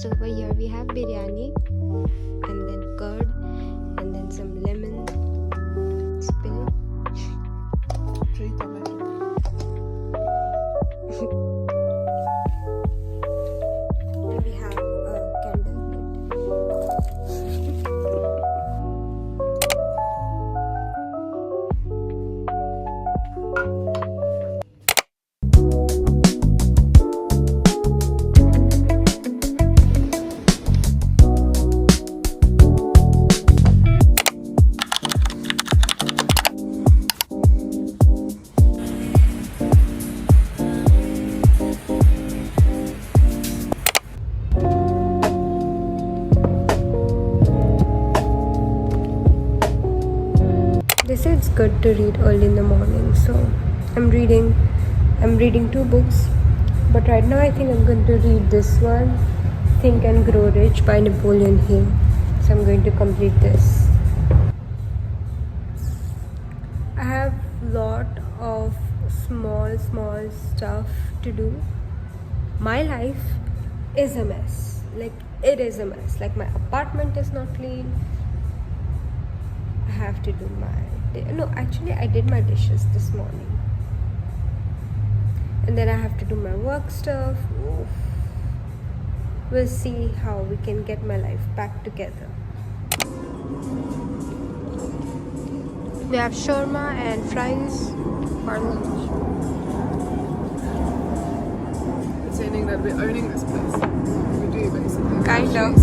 So over here we have biryani and then curd and then some lemon spill. And we have a candle They say it's good to read early in the morning, so I'm reading 2 books, but right now I think I'm going to read this one, Think and Grow Rich by Napoleon Hill. So I'm going to complete this. I have lot of small stuff to do. My life is a mess. Like, it is a mess. Like, my apartment is not clean. I have to do I did my dishes this morning, and then I have to do my work stuff. Oof. We'll see how we can get my life back together. We have shawarma and fries for lunch. Pretending that we're owning this place. We do, basically. Kind of.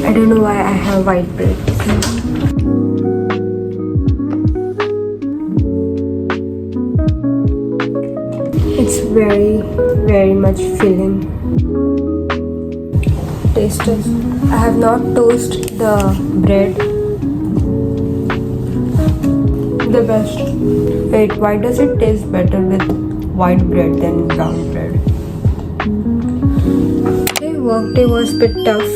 I don't know why I have white bread. It's very much filling. Taste it. I have not toasted the bread. The best. Wait, why does it taste better with white bread than brown bread? Okay, work day was a bit tough.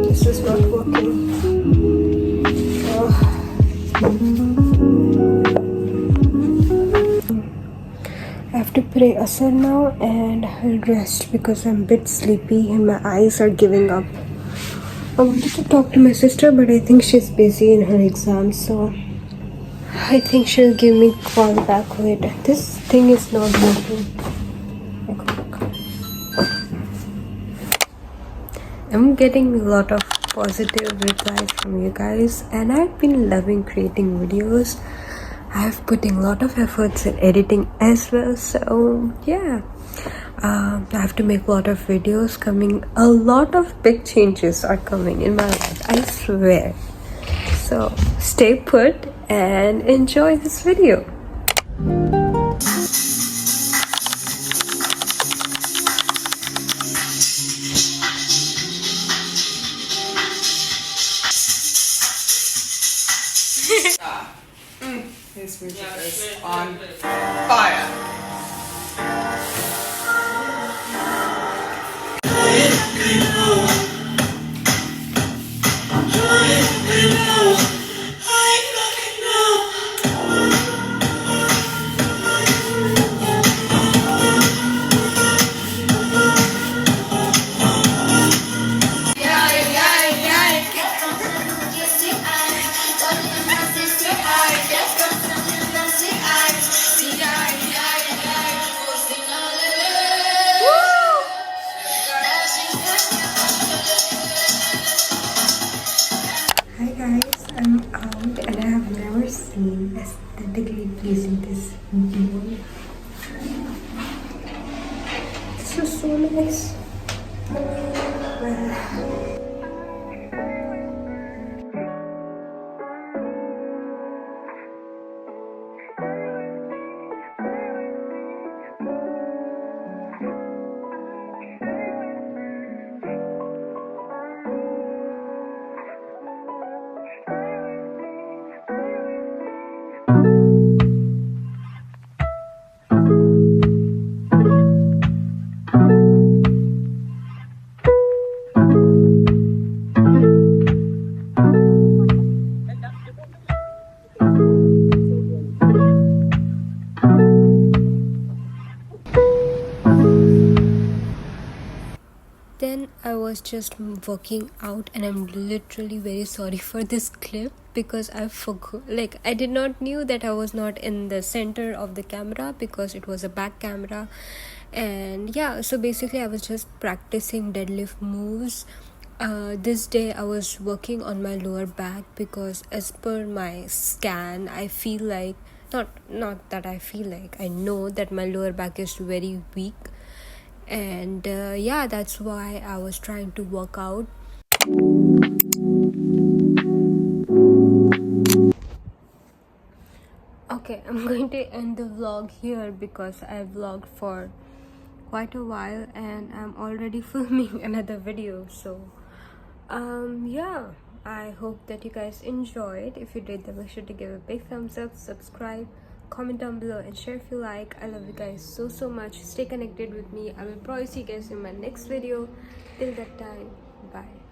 This is not working. I have to pray Asr now and I'll rest because I'm a bit sleepy and my eyes are giving up. I wanted to talk to my sister, but I think she's busy in her exams, so I think she'll give me a call back later. This thing is not working. I'm getting a lot of positive replies from you guys, and I've been loving creating videos. I've putting a lot of efforts in editing as well, so yeah. I have to make a lot of videos coming. A lot of big changes are coming in my life, I swear. So stay put and enjoy this video. music is on fire. Hi guys, I'm out and I have never seen aesthetically pleasing this view. This is so nice. Well, then I was just working out and I'm literally very sorry for this clip because I forgot, like I did not knew that I was not in the center of the camera because it was a back camera. And yeah, so basically I was just practicing deadlift moves. This day I was working on my lower back because as per my scan I feel like not that I feel like, I know that my lower back is very weak. And yeah, that's why I was trying to work out. Okay, I'm going to end the vlog here because I vlogged for quite a while and I'm already filming another video. So yeah, I hope that you guys enjoyed. If you did, then make sure to give a big thumbs up, subscribe, comment down below and share if you like. I love you guys so much. Stay connected with me. I will probably see you guys in my next video. Till that time, bye.